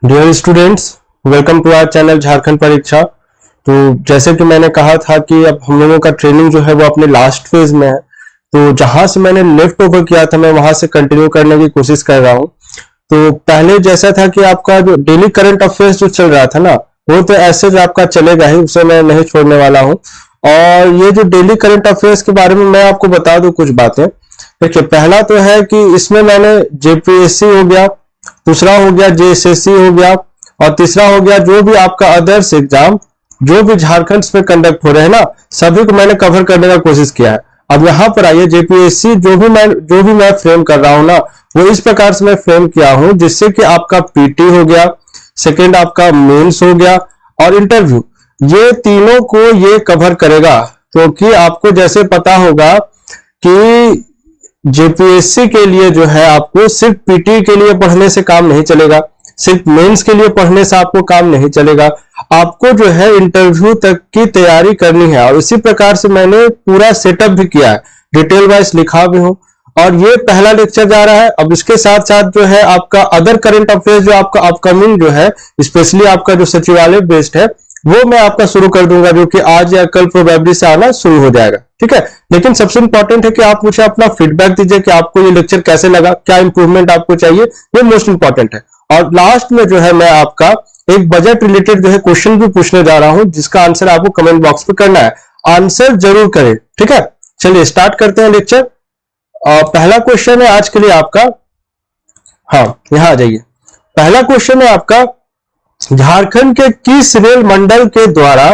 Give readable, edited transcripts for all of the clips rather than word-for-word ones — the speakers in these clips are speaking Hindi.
Dear students, welcome to our channel Jharkhand Pariksha. तो जैसे कि मैंने कहा था कि अब हम लोगों का ट्रेनिंग जो है वो अपने लास्ट फेज में है। तो जहां से मैंने लेफ्ट ओवर किया था मैं वहां से कंटिन्यू करने की कोशिश कर रहा हूं। तो पहले जैसा था कि आपका जो डेली करंट अफेयर्स जो चल रहा था ना, वो तो ऐसे जो आपका चलेगा ही, उसे मैं नहीं छोड़ने वाला हूँ। और ये जो डेली करंट अफेयर्स के बारे में मैं आपको बता दूं कुछ बातें। देखिए, पहला तो है कि इसमें मैंने जेपीएससी हो गया, दूसरा हो गया जेएसएससी हो गया, और तीसरा हो गया जो भी आपका अदर्स एग्जाम जो भी झारखंड में कंडक्ट हो रहे हैं ना, सभी को मैंने कवर करने का कोशिश किया है। अब यहाँ पर आइए, जेपीएससी जो भी मैं फ्रेम कर रहा हूँ ना, वो इस प्रकार से मैं फ्रेम किया हूँ जिससे कि आपका पीटी हो गया, सेकेंड आपका मेंस हो गया और इंटरव्यू, ये तीनों को ये कवर करेगा। क्योंकि आपको जैसे पता होगा कि जेपीएससी के लिए जो है आपको सिर्फ पीटी के लिए पढ़ने से काम नहीं चलेगा, सिर्फ मेंस के लिए पढ़ने से आपको काम नहीं चलेगा, आपको जो है इंटरव्यू तक की तैयारी करनी है। और इसी प्रकार से मैंने पूरा सेटअप भी किया है, डिटेल वाइज लिखा भी हूं। और ये पहला लेक्चर जा रहा है। अब इसके साथ साथ जो है आपका अदर करंट अफेयर्स जो आपका अपकमिंग जो है, स्पेशली आपका जो सचिवालय बेस्ड है, वो मैं आपका शुरू कर दूंगा, जो कि आज या कल प्रोबेबली से आना शुरू हो जाएगा। ठीक है, लेकिन सबसे इंपॉर्टेंट है कि आप मुझे अपना फीडबैक दीजिए कि आपको ये लेक्चर कैसे लगा, क्या इंप्रूवमेंट आपको चाहिए, ये मोस्ट इंपॉर्टेंट है। और लास्ट में जो है मैं आपका एक बजट रिलेटेड जो है क्वेश्चन भी पूछने जा रहा हूं, जिसका आंसर आपको कमेंट बॉक्स में करना है। आंसर जरूर करें, ठीक है। चलिए स्टार्ट करते हैं लेक्चर। पहला क्वेश्चन है आज के लिए आपका, हाँ यहां आ जाइए। पहला क्वेश्चन है आपका, झारखंड के किस रेल मंडल के द्वारा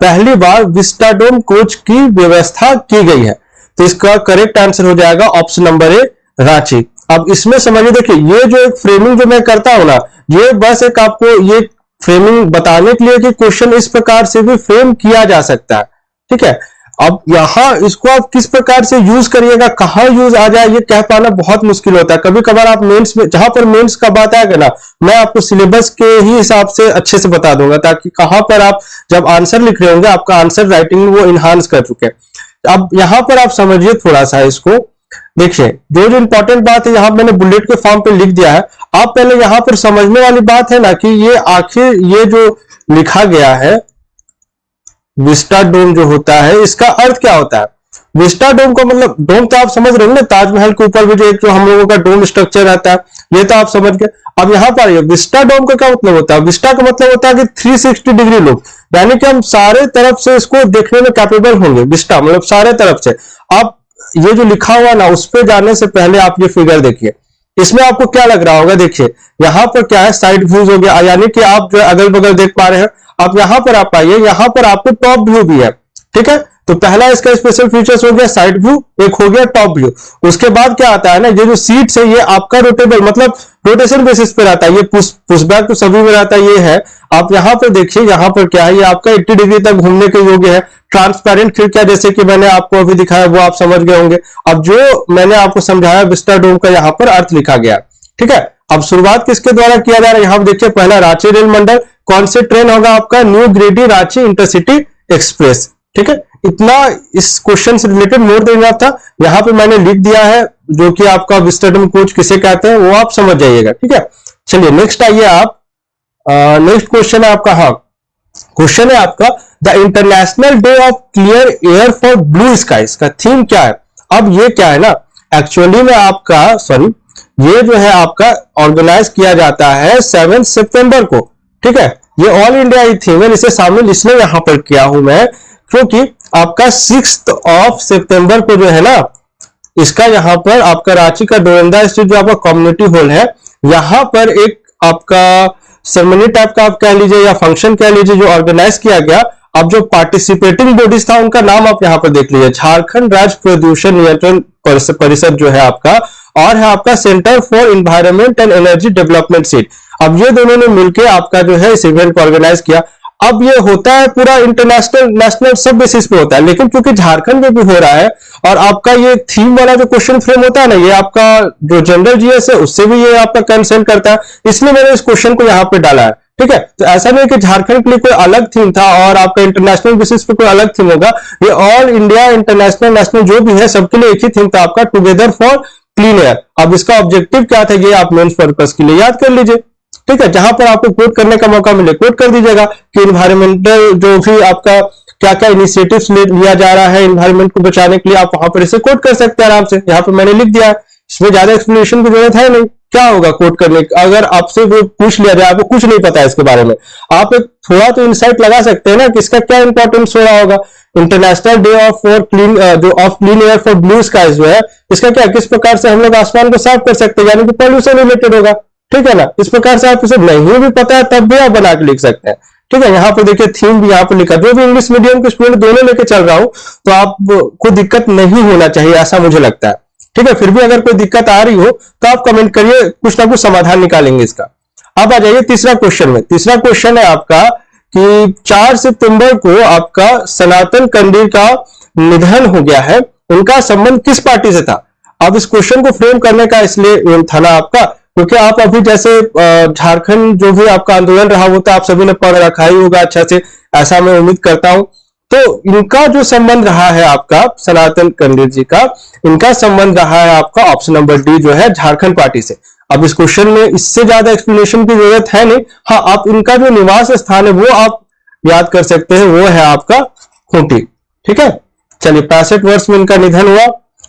पहली बार विस्टाडोम कोच की व्यवस्था की गई है? तो इसका करेक्ट आंसर हो जाएगा ऑप्शन नंबर ए, रांची। अब इसमें समझिए, देखिए ये जो एक फ्रेमिंग जो मैं करता हूं ना, ये बस एक आपको ये फ्रेमिंग बताने के लिए कि क्वेश्चन इस प्रकार से भी फ्रेम किया जा सकता है। ठीक है, अब यहां इसको आप किस प्रकार से यूज करिएगा, कहां यूज आ जाए, ये कह पाना बहुत मुश्किल होता है। कभी कभार आप मेंस में, जहां पर मेंस का बात आएगा ना, मैं आपको सिलेबस के ही हिसाब से अच्छे से बता दूंगा, ताकि कहां पर आप जब आंसर लिख रहे होंगे आपका आंसर राइटिंग वो इनहांस कर चुके। अब यहां पर आप समझिए थोड़ा सा इसको। देखिए, जो जो इंपॉर्टेंट बात है यहां मैंने बुलेट के फॉर्म पे लिख दिया है। आप पहले यहां पर समझने वाली बात है ना कि ये आखिर ये जो लिखा गया है विस्टाडोम जो होता है, इसका अर्थ क्या होता है? विस्टाडोम का मतलब, डोम तो आप समझ रहे हो ना, ताजमहल के ऊपर भी जो एक जो हम लोगों का डोम स्ट्रक्चर रहता है, ये तो आप समझ गए। अब यहां पर विस्टाडोम का क्या मतलब होता है? विस्टा का मतलब होता है कि 360 डिग्री लुक, यानी कि हम सारे तरफ से इसको देखने में कैपेबल होंगे। विस्टा मतलब सारे तरफ से। आप ये जो लिखा हुआ ना, उस पर जाने से पहले आप ये फिगर देखिए, इसमें आपको क्या लग रहा होगा? देखिए यहां पर क्या है, साइड व्यूज हो गया, यानी कि आप जो अगल बगल देख पा रहे हैं। आप यहां पर आप आइए, यहां पर आपको टॉप व्यू भी है। ठीक है, तो पहला इसका स्पेशल फीचर्स हो गया साइड व्यू, एक हो गया टॉप व्यू। उसके बाद क्या आता है ना, ये जो सीट्स है ये आपका रोटेबल, मतलब रोटेशन बेसिस पे रहता है, ये पुशबैक तो सभी में रहता है। ये है, आप यहां पर देखिए, यहां पर क्या है, ये आपका 80 डिग्री तक घूमने के योग्य है। ट्रांसपेरेंट खिड़कियां जैसे कि मैंने आपको अभी दिखाया, वो आप समझ गए होंगे। अब जो मैंने आपको समझाया विस्टाडोम का यहाँ पर अर्थ लिखा गया। ठीक है, अब शुरुआत किसके द्वारा किया जा रहा है? यहां देखिए, पहला रांची रेल मंडल। कौन से ट्रेन होगा आपका? New Giridih Ranchi intercity express. ठीक है, इतना इस क्वेश्चन से रिलेटेड मोर देन इनफ था। यहां पे मैंने लिख दिया है जो कि आपका विस्टाडोम कोच किसे कहते हैं, वो आप समझ जाइएगा। ठीक है, चलिए नेक्स्ट आइए आप। नेक्स्ट क्वेश्चन है आपका, हाँ क्वेश्चन है आपका, the international day of clear air for blue skies का थीम क्या है? अब ये क्या है ना, एक्चुअली में आपका सॉरी, ये जो है आपका ऑर्गेनाइज किया जाता है 7 सितंबर को। ठीक है, ये ऑल इंडिया ही थीम है, इसे शामिल इसलिए यहां पर किया हूं मैं क्योंकि आपका 6 सितंबर को जो है ना, इसका यहां पर आपका रांची का डोरंडा स्थित जो आपका कम्युनिटी हॉल है, यहां पर एक आपका सेरेमनी टाइप का आप कह लीजिए या फंक्शन कह लीजिए, जो ऑर्गेनाइज किया गया। अब जो पार्टिसिपेटिंग बॉडीज था उनका नाम आप यहां पर देख लीजिए, झारखंड राज्य प्रदूषण नियंत्रण परिषद जो है आपका, और है आपका centre for environment and energy development seat. अब ये दोनों ने मिलकर आपका जो है इस इवेंट को ऑर्गेनाइज किया। अब ये होता है पूरा इंटरनेशनल नेशनल सब बेसिस पे होता है, लेकिन क्योंकि झारखंड में भी हो रहा है और आपका ये थीम वाला जो क्वेश्चन फ्रेम होता है ना, ये आपका जो जनरल जीएस है उससे भी ये आपका कंसर्न करता है, इसलिए मैंने इस क्वेश्चन को यहाँ पे डाला है। ठीक है, तो ऐसा नहीं कि झारखंड के लिए कोई अलग थीम था और आपका इंटरनेशनल बेसिस पे कोई अलग थीम होगा। ये ऑल इंडिया इंटरनेशनल नेशनल जो भी है सबके लिए एक ही थीम था आपका, टुगेदर फॉर क्लीन एयर। अब इसका ऑब्जेक्टिव क्या था, ये आप मेंस पर्पस के लिए याद कर लीजिए। ठीक है, जहां पर आपको कोट करने का मौका मिले कोट कर दीजिएगा कि इन्वायरमेंटल जो भी आपका क्या क्या इनिशिएटिव्स लिया जा रहा है इन्वायरमेंट को बचाने के लिए, आप वहां पर इसे कोट कर सकते हैं आराम से। यहाँ पर मैंने लिख दिया है, इसमें ज्यादा एक्सप्लेनेशन की जरूरत है नहीं। क्या होगा कोट करने, अगर आपसे वो पूछ लिया जाए, आपको कुछ नहीं पता है इसके बारे में, आप एक थोड़ा तो इंसाइट लगा सकते हैं ना कि इसका क्या इंपॉर्टेंस हो रहा होगा। International day of for clean जो of clean air for blue skies जो है, इसका क्या, किस प्रकार से हम लोग आसमान को साफ कर सकते हैं, यानी कि पॉल्यूशन रिलेटेड होगा। ठीक है ना, इस प्रकार से आप इसे नहीं भी पता है तब भी आप बना के लिख सकते हैं। ठीक है, यहाँ पर देखिए थीम भी यहाँ पर लिखा, जो भी इंग्लिश मीडियम के स्टूडेंट दोनों लेके चल रहा हूं तो आपको दिक्कत नहीं होना चाहिए, ऐसा मुझे लगता है। ठीक है, फिर भी अगर कोई दिक्कत आ रही हो तो आप कमेंट करिए, कुछ ना कुछ समाधान निकालेंगे इसका। अब आ जाइए तीसरा क्वेश्चन में। तीसरा क्वेश्चन है आपका कि 4 सितंबर को आपका सनातन कंडील का निधन हो गया है, उनका संबंध किस पार्टी से था। अब इस क्वेश्चन को फ्रेम करने का इसलिए था ना आपका, क्योंकि आप अभी जैसे झारखंड जो भी आपका आंदोलन रहा वो तो आप सभी ने पढ़ रखा ही होगा अच्छा से, ऐसा मैं उम्मीद करता हूं। तो इनका जो संबंध रहा है आपका सनातन कंडील जी का, इनका संबंध रहा है आपका ऑप्शन नंबर डी जो है झारखंड पार्टी से। अब इस क्वेश्चन में इससे ज्यादा एक्सप्लेनेशन की जरूरत है नहीं। हाँ, आप इनका जो निवास स्थान है वो आप याद कर सकते हैं, वो है आपका खूंटी। ठीक है, चलिए 65 वर्ष में इनका निधन हुआ,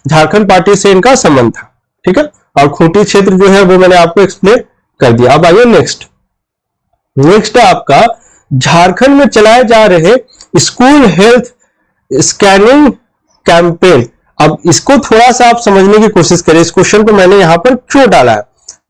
झारखंड पार्टी से इनका संबंध था। ठीक है, और खूंटी क्षेत्र जो है वो मैंने आपको एक्सप्लेन कर दिया। अब आइए नेक्स्ट है आपका झारखंड में चलाए जा रहे स्कूल हेल्थ स्कैनिंग कैंपेन। अब इसको थोड़ा सा आप समझने की कोशिश करें, इस क्वेश्चन को मैंने यहां पर क्यों डाला है।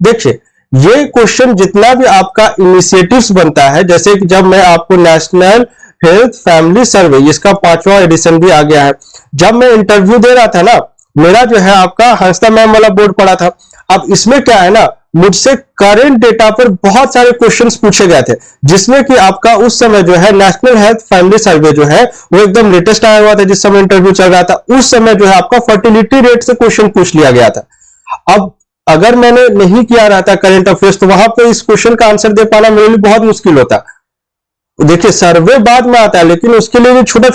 देखिए, ये क्वेश्चन जितना भी आपका इनिशिएटिव्स बनता है, जैसे कि जब मैं आपको नेशनल हेल्थ फैमिली सर्वे, इसका 5वां एडिशन भी आ गया है, जब मैं इंटरव्यू दे रहा था ना, मेरा जो है आपका हंसता मैम वाला बोर्ड पड़ा था। अब इसमें क्या है ना, मुझसे करंट डेटा पर बहुत सारे क्वेश्चंस पूछे गए थे, जिसमें कि आपका उस समय जो है नेशनल हेल्थ फैमिली सर्वे जो है वो एकदम लेटेस्ट आया हुआ था, जिस समय इंटरव्यू चल रहा था उस समय जो है आपका फर्टिलिटी रेट से क्वेश्चन पूछ लिया गया था। अब अगर मैंने नहीं किया रहता करंट अफेयर्स तो वहां पर इस क्वेश्चन का आंसर दे पाना मेरे लिए बहुत मुश्किल होता। देखिए, सर्वे बाद में आता है, लेकिन उसके लिए जो छोटे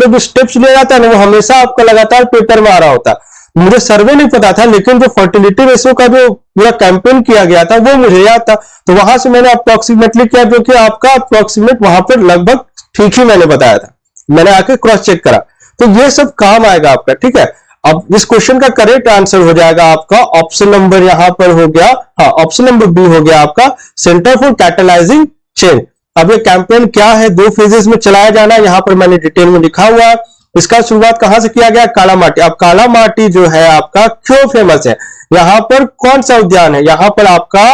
जो स्टेप्स लिया जाता है ना, वो हमेशा आपका लगातार पेपर में आ रहा होता। मुझे सर्वे नहीं पता था, लेकिन जो फर्टिलिटी रेशियो का जो पूरा कैंपेन किया गया था वो मुझे याद था, तो वहां से मैंने अप्रोक्सीमेटली किया, जो कि आपका अप्रोक्सीमेट वहां पर लगभग ठीक ही मैंने बताया था। मैंने आके क्रॉस चेक करा, तो ये सब काम आएगा आपका। ठीक है, अब इस क्वेश्चन का करेक्ट आंसर हो जाएगा आपका ऑप्शन नंबर यहां पर हो गया, हाँ ऑप्शन नंबर बी हो गया आपका, सेंटर फॉर कैटलाइजिंग चेंज। अब ये कैंपेन क्या है, 2 फेजेस में चलाया जाना, यहां पर मैंने डिटेल में लिखा हुआ है। इसका शुरुआत कहां से किया गया, कालामाटी। अब कालामाटी जो है आपका क्यों फेमस है, यहां पर कौन सा उद्यान है, यहां पर आपका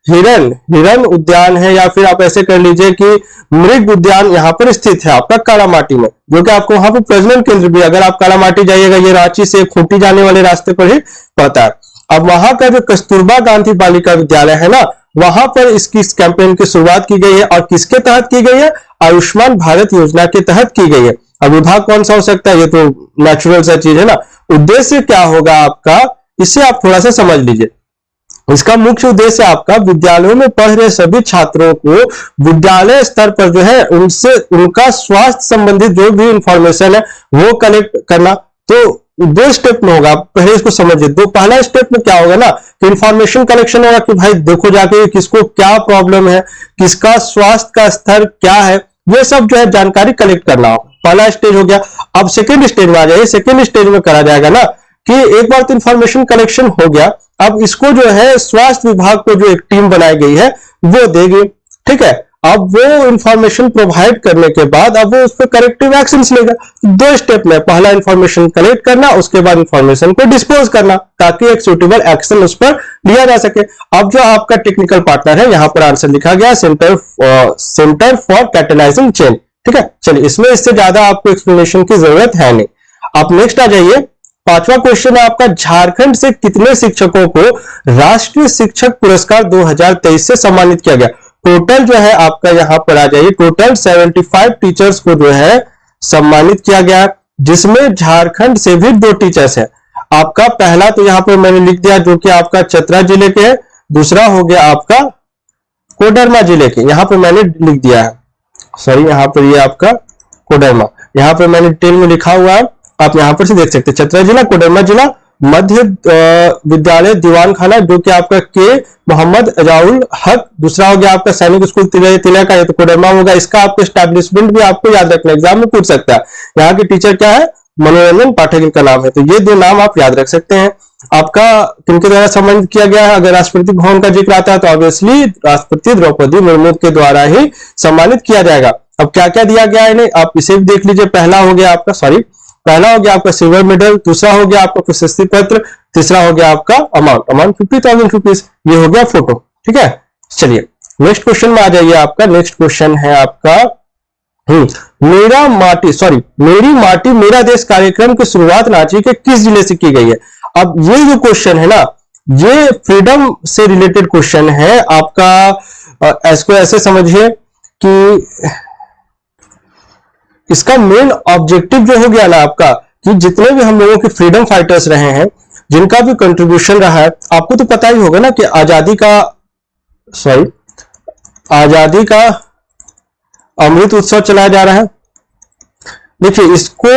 हिरन उद्यान है, या फिर आप ऐसे कर लीजिए कि मृग उद्यान यहां पर स्थित है आपका कालामाटी में, जो कि आपको वहां पर प्रजनन केंद्र भी, अगर आप कालामाटी जाइएगा, ये रांची से खूंटी जाने वाले रास्ते पर ही पड़ता है। अब वहां का जो कस्तूरबा गांधी बालिका विद्यालय है ना, वहां पर इसकी इस कैंपेन की शुरुआत की गई है, और किसके तहत की गई है, आयुष्मान भारत योजना के तहत की गई है। अब विभाग कौन सा हो सकता है, ये तो नेचुरल सा चीज है ना। उद्देश्य क्या होगा आपका, इसे आप थोड़ा सा समझ लीजिए। इसका मुख्य उद्देश्य आपका विद्यालयों में पढ़ रहे सभी छात्रों को विद्यालय स्तर पर जो है उनसे उनका स्वास्थ्य संबंधित जो भी इंफॉर्मेशन है वो कलेक्ट करना। तो 2 स्टेप में होगा, पहले इसको समझिए। पहला स्टेप में क्या होगा ना कि इंफॉर्मेशन कलेक्शन होगा कि भाई देखो जाके किसको क्या प्रॉब्लम है, किसका स्वास्थ्य का स्तर क्या है, ये सब जो है जानकारी कलेक्ट करना होगा। पहला स्टेज हो गया। अब सेकेंड स्टेज में आ जाइए। सेकेंड स्टेज में करा जाएगा ना कि एक बार तो इंफॉर्मेशन कलेक्शन हो गया, अब इसको जो है स्वास्थ्य विभाग को जो एक टीम बनाई गई है वो देगी। ठीक है, अब वो इंफॉर्मेशन प्रोवाइड करने के बाद अब वो उस पर करेक्टिव एक्शंस लेगा। 2 स्टेप में, पहला इंफॉर्मेशन कलेक्ट करना, उसके बाद इंफॉर्मेशन को डिस्पोज करना, ताकि एक सुटेबल एक्शन उस पर लिया जा सके। अब जो आपका टेक्निकल पार्टनर है, यहां पर आंसर लिखा गया सेंटर फॉर कैटलाइजिंग चेंज। ठीक है, चलिए इसमें इससे ज्यादा आपको एक्सप्लेनेशन की जरूरत है नहीं। आप नेक्स्ट आ जाइए। 5वां क्वेश्चन है आपका, झारखंड से कितने शिक्षकों को राष्ट्रीय शिक्षक पुरस्कार 2023 से सम्मानित किया गया। टोटल जो है आपका यहां पर आ जाइए, टोटल 75 टीचर्स को जो है सम्मानित किया गया, जिसमें झारखंड से भी 2 टीचर्स है। आपका पहला तो यहां पर मैंने लिख दिया जो कि आपका चतरा जिले के है, दूसरा हो गया आपका कोडरमा जिले के, यहां पर मैंने लिख दिया है, सॉरी यहां पर ये आपका कोडरमा, यहां पर मैंने डिटेल में लिखा हुआ है, आप यहां पर से देख सकते हैं। चतरा जिला, कोडरमा जिला, मध्य विद्यालय दीवान खाना, जो कि आपका के मोहम्मद अजाउल हक। दूसरा हो गया आपका सैनिक स्कूल तिलक का, ये तो कोडरमा होगा। इसका आपका एस्टैब्लिशमेंट भी आपको याद रखना, एग्जाम में पूछ सकता है। यहाँ के टीचर क्या है, मनोरंजन पाठक इनका नाम है। तो ये दो नाम आप याद रख सकते हैं। आपका किनके द्वारा सम्मानित किया गया है, अगर राष्ट्रपति भवन का जिक्र आता है तो ऑब्वियसली राष्ट्रपति द्रौपदी मुर्मू के द्वारा ही सम्मानित किया जाएगा। अब क्या क्या दिया गया है इन्हें, आप इसे भी देख लीजिए। पहला हो गया आपका सिल्वर मेडल, दूसरा हो गया आपका प्रशस्ति पत्र, तीसरा हो गया आपका अमाउंट 50,000 रुपीज। ये हो गया फोटो, ठीक है। चलिए नेक्स्ट क्वेश्चन में आ जाइए। आपका नेक्स्ट क्वेश्चन है आपका मेरी माटी मेरा देश कार्यक्रम की शुरुआत रांची के किस जिले से की गई है। अब ये जो क्वेश्चन है ना, ये फ्रीडम से रिलेटेड क्वेश्चन है आपका। इसको ऐसे समझिए कि इसका मेन ऑब्जेक्टिव जो हो गया ना आपका, कि जितने भी हम लोगों के फ्रीडम फाइटर्स रहे हैं, जिनका भी कंट्रीब्यूशन रहा है, आपको तो पता ही होगा ना कि आजादी का अमृत उत्सव चलाया जा रहा है। देखिए इसको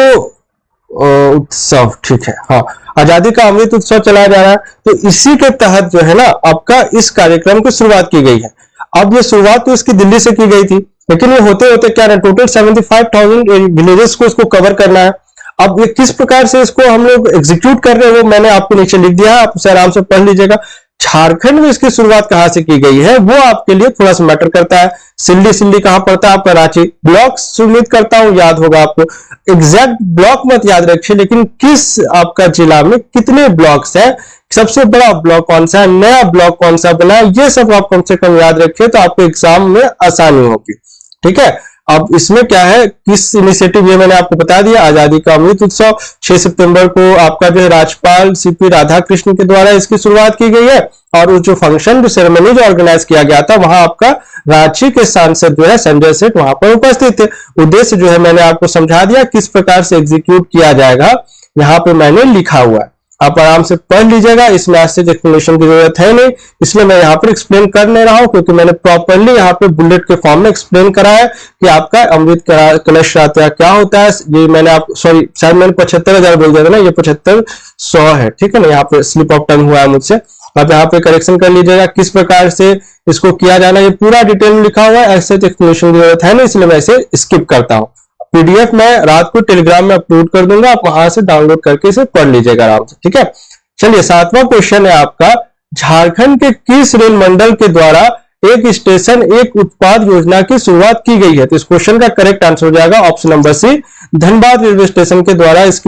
उत्सव, ठीक है, हाँ, आजादी का अमृत उत्सव चलाया जा रहा है। तो इसी के तहत जो है ना आपका इस कार्यक्रम की शुरुआत की गई है। अब ये शुरुआत तो इसकी दिल्ली से की गई थी, लेकिन ये होते होते क्या है, टोटल 75,000 विलेजेस को इसको कवर करना है। अब ये किस प्रकार से इसको हम लोग एग्जीक्यूट कर रहे हैं वो मैंने आपको नीचे लिख दिया है, आप उसे आराम से पढ़ लीजिएगा। झारखंड में इसकी शुरुआत कहां से की गई है वो आपके लिए थोड़ा सा मैटर करता है। सिल्ली कहां पड़ता है आपका, रांची। ब्लॉक उम्मीद करता हूं याद होगा आपको, एग्जैक्ट ब्लॉक मत याद रखिए, लेकिन किस आपका जिला में कितने ब्लॉक्स है, सबसे बड़ा ब्लॉक कौन सा है, नया ब्लॉक कौन सा बना है, ये सब आप कम से कम याद रखिए तो आपको एग्जाम में आसानी होगी, ठीक है। अब इसमें क्या है, किस इनिशिएटिव, ये मैंने आपको बता दिया। आजादी का अमृत उत्सव 6 सितंबर को आपका जो है राज्यपाल सीपी राधाकृष्णन के द्वारा इसकी शुरुआत की गई है। और उस जो फंक्शन, जो सेरेमनी जो ऑर्गेनाइज किया गया था, वहां आपका रांची के सांसद जो है संजय सेठ वहां पर उपस्थित थे। उद्देश्य जो है मैंने आपको समझा दिया, किस प्रकार से एग्जीक्यूट किया जाएगा यहाँ पे मैंने लिखा हुआ है, आप आराम से पढ़ लीजिएगा। इसमें आज से एक्सप्लेनेशन की जरूरत है नहीं, इसलिए मैं यहाँ पर एक्सप्लेन कर नहीं रहा हूँ, क्योंकि मैंने प्रॉपरली यहाँ पे बुलेट के फॉर्म में एक्सप्लेन करा है कि आपका अमृत कलश यात्रा क्या होता है। ये मैंने आप शायद मैंने 75,000 बोल दिया था ना, ये 75,100 है, ठीक है ना। यहाँ पे स्लिप ऑफ टंग हुआ है मुझसे, आप यहाँ पे करेक्शन कर लीजिएगा किस प्रकार से इसको किया जाना। ये पूरा डिटेल में लिखा हुआ है, ऐसे एक्सप्लेनेशन की जरूरत है नहीं, इसलिए मैं इसे स्किप करता हूँ। पीडीएफ मैं रात को टेलीग्राम में अपलोड कर दूंगा, आप वहां से डाउनलोड करके इसे पढ़ लीजिएगा आराम से, ठीक है। चलिए 7वां क्वेश्चन है आपका, झारखंड के किस रेल मंडल के द्वारा एक स्टेशन एक उत्पाद योजना की शुरुआत की गई है। तो इस क्वेश्चन का करेक्ट आंसर हो जाएगा option number C, Dhanbad railway station के द्वारा इस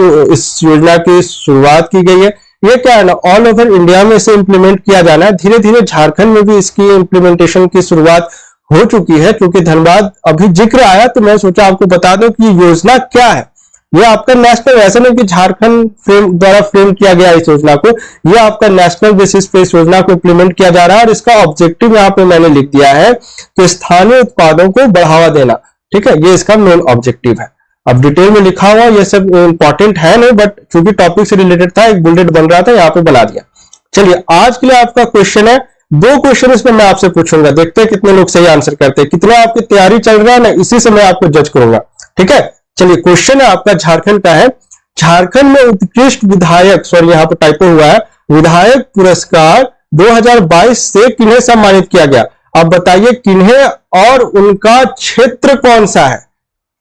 योजना की शुरुआत की गई है। ये क्या है ना, ऑल ओवर इंडिया में इसे इंप्लीमेंट किया जाना है। धीरे धीरे झारखंड में भी इसकी इंप्लीमेंटेशन की शुरुआत हो चुकी है, क्योंकि धनबाद अभी जिक्र आया तो मैं सोचा आपको बता दूं कि ये योजना क्या है। ये आपका नेशनल, ऐसा नहीं कि झारखंड द्वारा फ्रेम किया गया इस योजना को, ये आपका नेशनल बेसिस पे इस योजना को इंप्लीमेंट किया जा रहा है। और इसका ऑब्जेक्टिव यहाँ पे मैंने लिख दिया है कि स्थानीय उत्पादों को बढ़ावा देना, ठीक है, ये इसका मेन ऑब्जेक्टिव है। अब डिटेल में लिखा हुआ ये सब इंपॉर्टेंट है नहीं, बट चूंकि टॉपिक से रिलेटेड था, एक बुलेट बन रहा था, यहाँ पे बना दिया। चलिए आज के लिए आपका क्वेश्चन है, 2 क्वेश्चन इसमें मैं आपसे पूछूंगा, देखते हैं कितने लोग सही आंसर करते हैं, कितना आपकी तैयारी चल रहा है ना, इसी से मैं आपको जज करूंगा, ठीक है। चलिए क्वेश्चन है आपका झारखंड का है, झारखंड में उत्कृष्ट विधायक, सॉरी यहाँ पे टाइपो हुआ है, विधायक पुरस्कार 2022 से किन्हें सम्मानित किया गया। अब बताइए किन्हें और उनका क्षेत्र कौन सा है,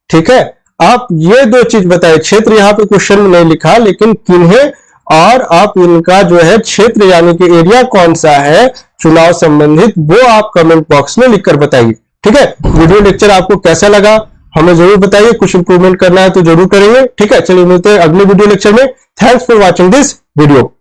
ठीक है। आप ये 2 चीज बताइए, क्षेत्र यहाँ पे क्वेश्चन में नहीं लिखा, लेकिन किन्हें और आप इनका जो है क्षेत्र यानी कि एरिया कौन सा है चुनाव संबंधित, वो आप कमेंट बॉक्स में लिखकर बताइए, ठीक है। वीडियो लेक्चर आपको कैसा लगा हमें जरूर बताइए, कुछ इंप्रूवमेंट करना है तो जरूर करेंगे, ठीक है। चलिए मिलते हैं अगले वीडियो लेक्चर में। Thanks for watching this video.